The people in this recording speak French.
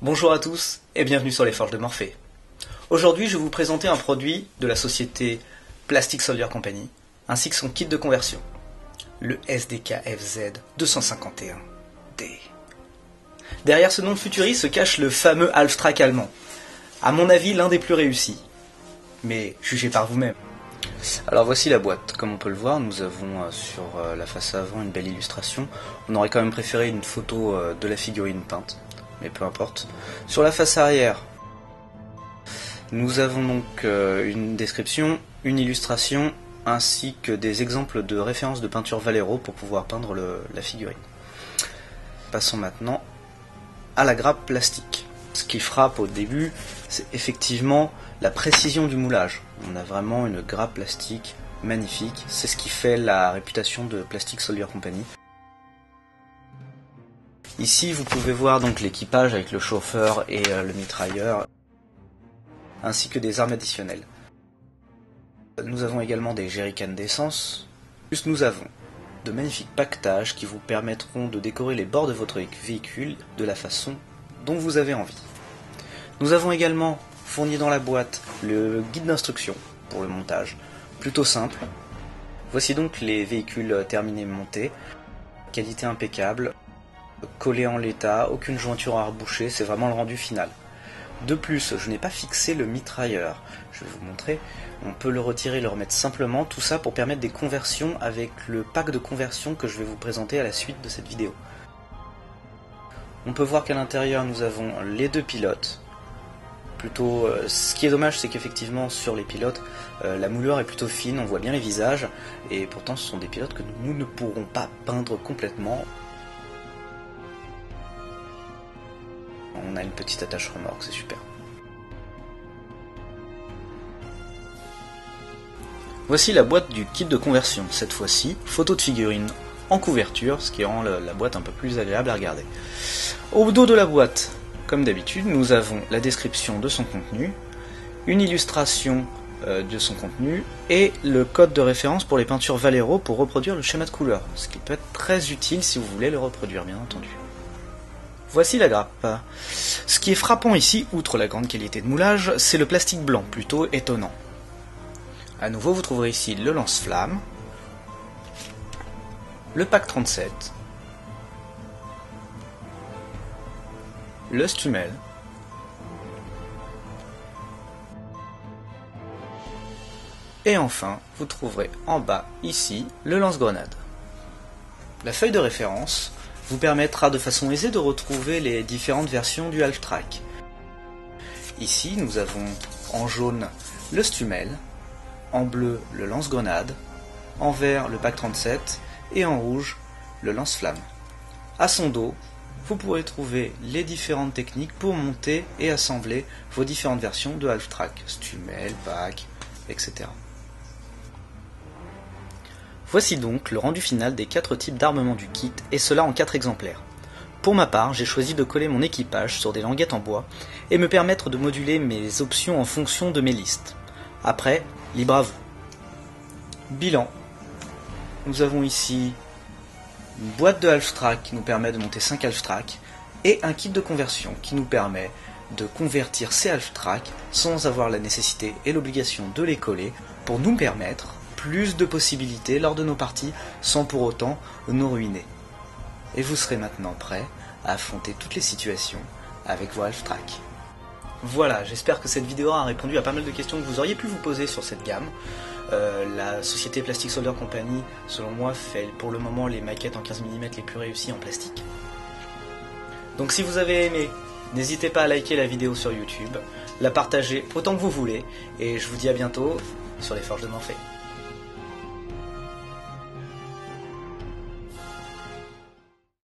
Bonjour à tous et bienvenue sur les Forges de Morphée. Aujourd'hui, je vais vous présenter un produit de la société Plastic Soldier Company, ainsi que son kit de conversion, le SDK FZ 251D. Derrière ce nom de futuriste se cache le fameux Halftrack allemand, à mon avis l'un des plus réussis, mais jugez par vous-même. Alors voici la boîte. Comme on peut le voir, nous avons sur la face avant une belle illustration. On aurait quand même préféré une photo de la figurine peinte, mais peu importe. Sur la face arrière, nous avons donc une description, une illustration, ainsi que des exemples de références de peinture Vallejo pour pouvoir peindre la figurine. Passons maintenant à la grappe plastique. Ce qui frappe au début, c'est effectivement la précision du moulage. On a vraiment une grappe plastique magnifique. C'est ce qui fait la réputation de Plastic Soldier Company. Ici, vous pouvez voir donc l'équipage avec le chauffeur et le mitrailleur, ainsi que des armes additionnelles. Nous avons également des jerrycans d'essence. Plus nous avons de magnifiques paquetages qui vous permettront de décorer les bords de votre véhicule de la façon dont vous avez envie. Nous avons également fourni dans la boîte le guide d'instruction pour le montage, plutôt simple. Voici donc les véhicules terminés montés, qualité impeccable, collés en l'état, aucune jointure à reboucher, c'est vraiment le rendu final. De plus, je n'ai pas fixé le mitrailleur, je vais vous montrer, on peut le retirer et le remettre simplement, tout ça pour permettre des conversions avec le pack de conversion que je vais vous présenter à la suite de cette vidéo. On peut voir qu'à l'intérieur nous avons les deux pilotes. Plutôt, ce qui est dommage, c'est qu'effectivement sur les pilotes, la moulure est plutôt fine, on voit bien les visages, et pourtant ce sont des pilotes que nous ne pourrons pas peindre complètement. On a une petite attache remorque, c'est super. Voici la boîte du kit de conversion, cette fois-ci, photo de figurine en couverture, ce qui rend la boîte un peu plus agréable à regarder. Au dos de la boîte, comme d'habitude, nous avons la description de son contenu, une illustration de son contenu et le code de référence pour les peintures Vallejo pour reproduire le schéma de couleur, ce qui peut être très utile si vous voulez le reproduire, bien entendu. Voici la grappe. Ce qui est frappant ici, outre la grande qualité de moulage, c'est le plastique blanc, plutôt étonnant. A nouveau, vous trouverez ici le lance-flamme, le pack 37, le stumel, et enfin, vous trouverez en bas, ici, le lance-grenade. La feuille de référence vous permettra de façon aisée de retrouver les différentes versions du Halftrack. Ici, nous avons en jaune le stumel, en bleu le lance-grenade, en vert le pack 37 et en rouge le lance-flamme. À son dos, vous pourrez trouver les différentes techniques pour monter et assembler vos différentes versions de Halftrack, stumel, pack, etc. Voici donc le rendu final des 4 types d'armement du kit, et cela en 4 exemplaires. Pour ma part, j'ai choisi de coller mon équipage sur des languettes en bois et me permettre de moduler mes options en fonction de mes listes. Après, libre à vous. Bilan. Nous avons ici une boîte de Halftrack qui nous permet de monter 5 Halftrack et un kit de conversion qui nous permet de convertir ces Halftrack sans avoir la nécessité et l'obligation de les coller pour nous permettre plus de possibilités lors de nos parties sans pour autant nous ruiner. Et vous serez maintenant prêt à affronter toutes les situations avec vos Halftrack. Voilà, j'espère que cette vidéo a répondu à pas mal de questions que vous auriez pu vous poser sur cette gamme. La société Plastic Soldier Company, selon moi, fait pour le moment les maquettes en 15 mm les plus réussies en plastique. Donc si vous avez aimé, n'hésitez pas à liker la vidéo sur YouTube, la partager autant que vous voulez, et je vous dis à bientôt sur les Forges de Morphée.